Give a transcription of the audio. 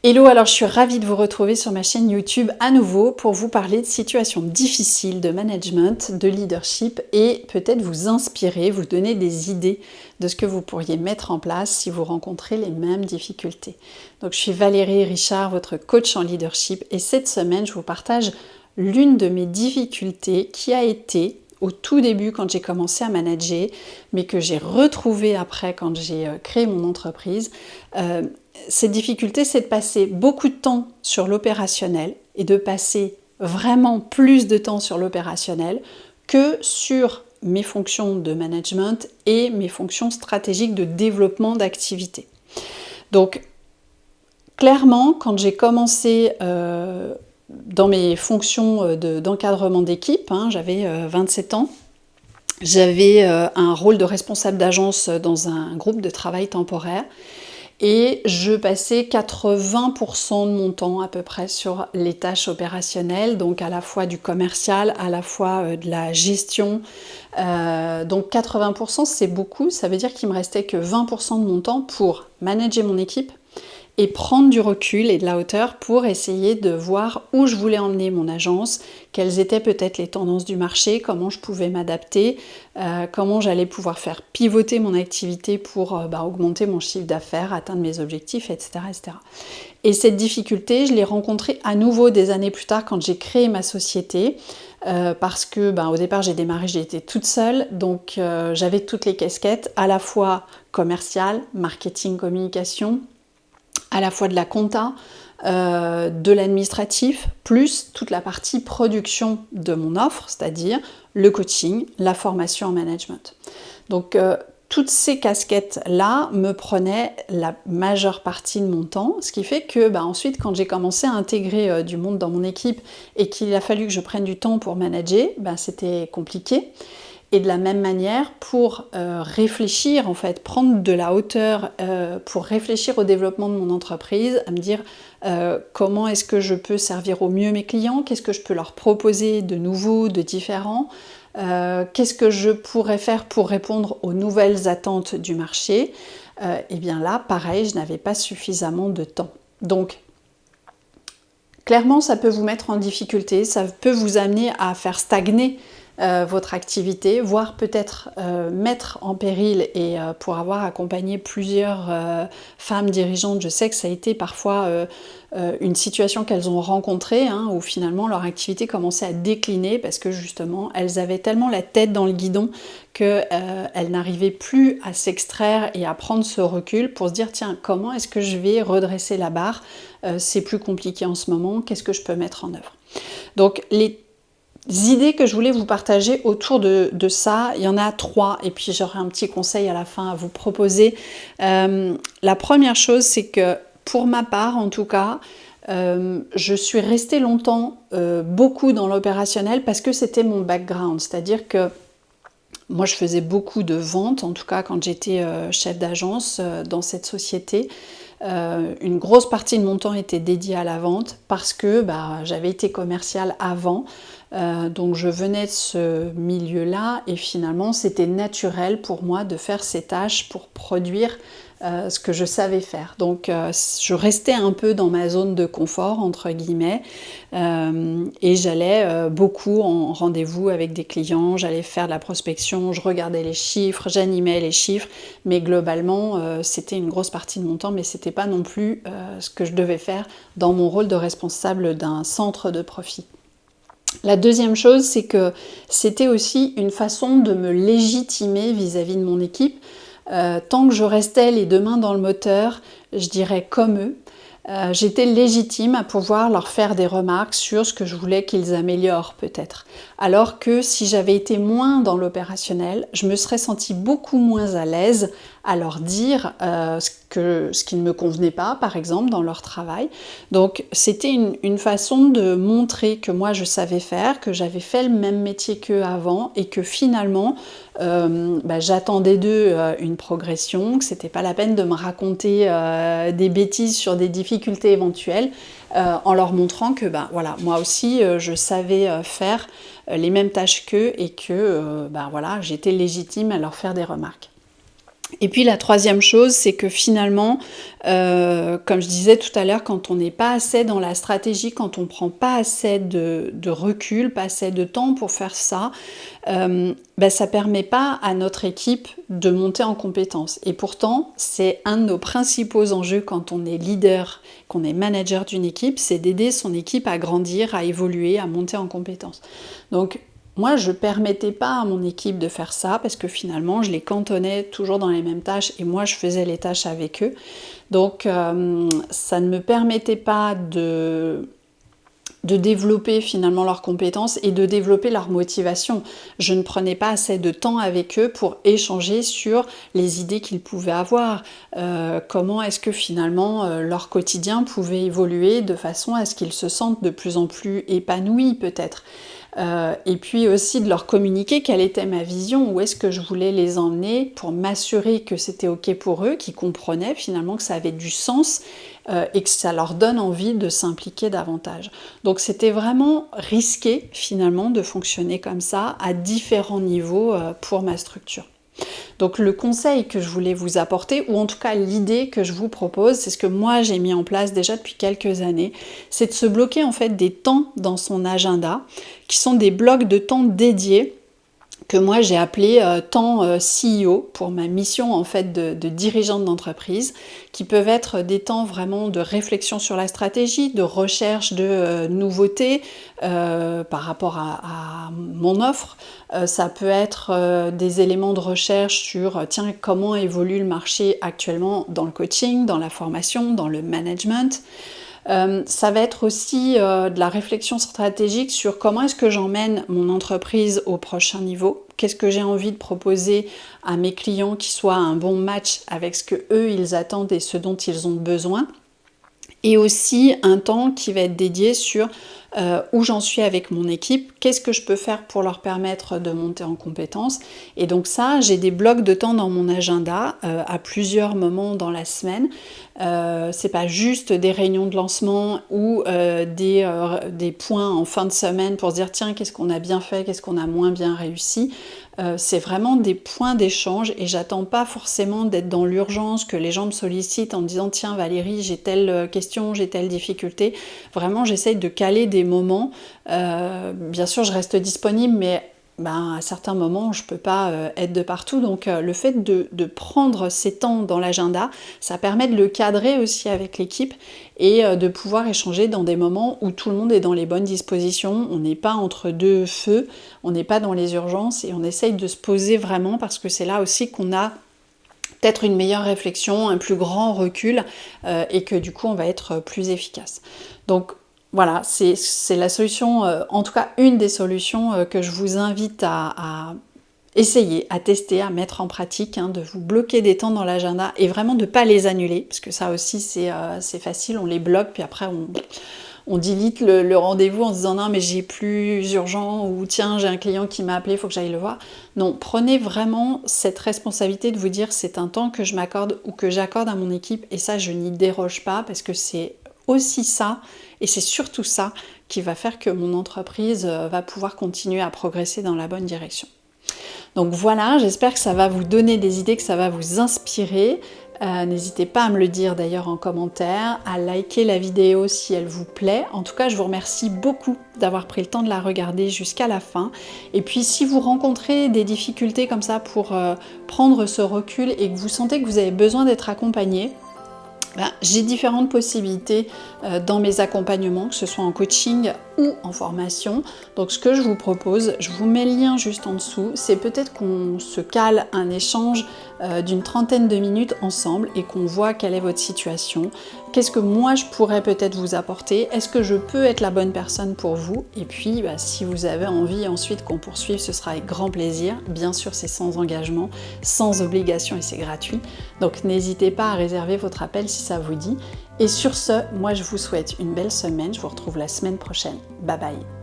Hello, alors je suis ravie de vous retrouver sur ma chaîne YouTube à nouveau pour vous parler de situations difficiles de management, de leadership et peut-être vous inspirer, vous donner des idées de ce que vous pourriez mettre en place si vous rencontrez les mêmes difficultés. Donc je suis Valérie Richard, votre coach en leadership et cette semaine je vous partage l'une de mes difficultés qui a été au tout début quand j'ai commencé à manager, mais que j'ai retrouvé après quand j'ai créé mon entreprise. Cette difficulté, c'est de passer beaucoup de temps sur l'opérationnel et de passer vraiment plus de temps sur l'opérationnel que sur mes fonctions de management et mes fonctions stratégiques de développement d'activité. Donc, clairement, quand j'ai commencé dans mes fonctions d'encadrement d'équipe, j'avais 27 ans, j'avais un rôle de responsable d'agence dans un groupe de travail temporaire. Et je passais 80% de mon temps à peu près sur les tâches opérationnelles, donc à la fois du commercial, à la fois de la gestion. Donc 80% c'est beaucoup, ça veut dire qu'il me restait que 20% de mon temps pour manager mon équipe et prendre du recul et de la hauteur pour essayer de voir où je voulais emmener mon agence, quelles étaient peut-être les tendances du marché, comment je pouvais m'adapter, comment j'allais pouvoir faire pivoter mon activité pour augmenter mon chiffre d'affaires, atteindre mes objectifs, etc., etc. Et cette difficulté, je l'ai rencontrée à nouveau des années plus tard quand j'ai créé ma société, parce que au départ j'ai démarré, j'ai été toute seule, donc j'avais toutes les casquettes, à la fois commerciale, marketing, communication, à la fois de la compta, de l'administratif, plus toute la partie production de mon offre, c'est-à-dire le coaching, la formation en management. Donc toutes ces casquettes-là me prenaient la majeure partie de mon temps, ce qui fait que ensuite quand j'ai commencé à intégrer du monde dans mon équipe et qu'il a fallu que je prenne du temps pour manager, c'était compliqué. Et de la même manière, pour réfléchir, en fait, prendre de la hauteur pour réfléchir au développement de mon entreprise, à me dire comment est-ce que je peux servir au mieux mes clients, qu'est-ce que je peux leur proposer de nouveau, de différent, qu'est-ce que je pourrais faire pour répondre aux nouvelles attentes du marché. Et bien là, pareil, je n'avais pas suffisamment de temps. Donc, clairement, ça peut vous mettre en difficulté, ça peut vous amener à faire stagner votre activité, voire peut-être mettre en péril, et pour avoir accompagné plusieurs femmes dirigeantes, je sais que ça a été parfois une situation qu'elles ont rencontrée, où finalement leur activité commençait à décliner parce que justement elles avaient tellement la tête dans le guidon qu'elles n'arrivaient plus à s'extraire et à prendre ce recul pour se dire tiens, comment est-ce que je vais redresser la barre, c'est plus compliqué en ce moment, qu'est-ce que je peux mettre en œuvre. Donc les idées que je voulais vous partager autour de ça, il y en a 3, et puis j'aurai un petit conseil à la fin à vous proposer. La première chose, c'est que pour ma part en tout cas, je suis restée longtemps beaucoup dans l'opérationnel parce que c'était mon background, c'est-à-dire que moi je faisais beaucoup de ventes, en tout cas quand j'étais chef d'agence dans cette société. Une grosse partie de mon temps était dédiée à la vente parce que j'avais été commerciale avant, donc je venais de ce milieu-là et finalement c'était naturel pour moi de faire ces tâches pour produire ce que je savais faire. Donc je restais un peu dans ma zone de confort entre guillemets et j'allais beaucoup en rendez-vous avec des clients, j'allais faire de la prospection, je regardais les chiffres, j'animais les chiffres, mais globalement c'était une grosse partie de mon temps, mais c'était pas non plus ce que je devais faire dans mon rôle de responsable d'un centre de profit. La deuxième chose, c'est que c'était aussi une façon de me légitimer vis-à-vis de mon équipe. Tant que je restais les deux mains dans le moteur, je dirais comme eux, j'étais légitime à pouvoir leur faire des remarques sur ce que je voulais qu'ils améliorent peut-être. Alors que si j'avais été moins dans l'opérationnel, je me serais sentie beaucoup moins à l'aise à leur dire ce qui ne me convenait pas, par exemple, dans leur travail. Donc c'était une façon de montrer que moi je savais faire, que j'avais fait le même métier qu'eux avant et que finalement j'attendais d'eux une progression, que c'était pas la peine de me raconter des bêtises sur des difficultés éventuelles, en leur montrant que moi aussi je savais faire les mêmes tâches qu'eux et que j'étais légitime à leur faire des remarques. Et puis la troisième chose, c'est que finalement, comme je disais tout à l'heure, quand on n'est pas assez dans la stratégie, quand on ne prend pas assez de recul, pas assez de temps pour faire ça, ça ne permet pas à notre équipe de monter en compétence. Et pourtant, c'est un de nos principaux enjeux quand on est leader, qu'on est manager d'une équipe, c'est d'aider son équipe à grandir, à évoluer, à monter en compétence. Donc, moi, je ne permettais pas à mon équipe de faire ça parce que finalement, je les cantonnais toujours dans les mêmes tâches et moi, je faisais les tâches avec eux. Donc, ça ne me permettait pas de développer finalement leurs compétences et de développer leur motivation. Je ne prenais pas assez de temps avec eux pour échanger sur les idées qu'ils pouvaient avoir, comment est-ce que finalement leur quotidien pouvait évoluer de façon à ce qu'ils se sentent de plus en plus épanouis peut-être. Et puis aussi de leur communiquer quelle était ma vision, où est-ce que je voulais les emmener pour m'assurer que c'était ok pour eux, qu'ils comprenaient finalement que ça avait du sens et que ça leur donne envie de s'impliquer davantage. Donc c'était vraiment risqué finalement de fonctionner comme ça à différents niveaux pour ma structure. Donc le conseil que je voulais vous apporter, ou en tout cas l'idée que je vous propose, c'est ce que moi j'ai mis en place déjà depuis quelques années, c'est de se bloquer en fait des temps dans son agenda, qui sont des blocs de temps dédiés, que moi j'ai appelé temps CEO pour ma mission en fait de dirigeante d'entreprise, qui peuvent être des temps vraiment de réflexion sur la stratégie, de recherche de nouveautés par rapport à mon offre. Ça peut être des éléments de recherche sur tiens, comment évolue le marché actuellement dans le coaching, dans la formation, dans le management. Ça va être aussi de la réflexion stratégique sur comment est-ce que j'emmène mon entreprise au prochain niveau, qu'est-ce que j'ai envie de proposer à mes clients qui soit un bon match avec ce que eux ils attendent et ce dont ils ont besoin, et aussi un temps qui va être dédié sur où j'en suis avec mon équipe, qu'est-ce que je peux faire pour leur permettre de monter en compétences. Et donc ça, j'ai des blocs de temps dans mon agenda à plusieurs moments dans la semaine. C'est pas juste des réunions de lancement ou des points en fin de semaine pour se dire tiens, qu'est-ce qu'on a bien fait, qu'est-ce qu'on a moins bien réussi. C'est vraiment des points d'échange et j'attends pas forcément d'être dans l'urgence, que les gens me sollicitent en me disant tiens Valérie, j'ai telle question, j'ai telle difficulté. Vraiment, j'essaye de caler des moments. Bien sûr, je reste disponible, mais à certains moments, je ne peux pas être de partout. Donc, le fait de prendre ces temps dans l'agenda, ça permet de le cadrer aussi avec l'équipe et de pouvoir échanger dans des moments où tout le monde est dans les bonnes dispositions. On n'est pas entre deux feux, on n'est pas dans les urgences et on essaye de se poser vraiment parce que c'est là aussi qu'on a peut-être une meilleure réflexion, un plus grand recul et que du coup, on va être plus efficace. Donc, voilà, c'est la solution, en tout cas une des solutions que je vous invite à essayer, à tester, à mettre en pratique, de vous bloquer des temps dans l'agenda et vraiment de ne pas les annuler, parce que ça aussi c'est facile, on les bloque, puis après on delete le rendez-vous en se disant non mais j'ai plus urgent, ou tiens j'ai un client qui m'a appelé, il faut que j'aille le voir. Non, prenez vraiment cette responsabilité de vous dire c'est un temps que je m'accorde ou que j'accorde à mon équipe et ça je n'y déroge pas parce que c'est aussi ça, et c'est surtout ça qui va faire que mon entreprise va pouvoir continuer à progresser dans la bonne direction. Donc voilà, j'espère que ça va vous donner des idées, que ça va vous inspirer. N'hésitez pas à me le dire d'ailleurs en commentaire, à liker la vidéo si elle vous plaît. En tout cas, je vous remercie beaucoup d'avoir pris le temps de la regarder jusqu'à la fin. Et puis si vous rencontrez des difficultés comme ça pour prendre ce recul et que vous sentez que vous avez besoin d'être accompagné, j'ai différentes possibilités dans mes accompagnements, que ce soit en coaching ou en formation. Donc ce que je vous propose, je vous mets le lien juste en dessous, c'est peut-être qu'on se cale un échange d'une trentaine de minutes ensemble et qu'on voit quelle est votre situation. Qu'est-ce que moi je pourrais peut-être vous apporter? Est-ce que je peux être la bonne personne pour vous? Et puis si vous avez envie ensuite qu'on poursuive, ce sera avec grand plaisir. Bien sûr, c'est sans engagement, sans obligation et c'est gratuit. Donc n'hésitez pas à réserver votre appel si ça vous dit. Et sur ce, moi je vous souhaite une belle semaine. Je vous retrouve la semaine prochaine. Bye bye!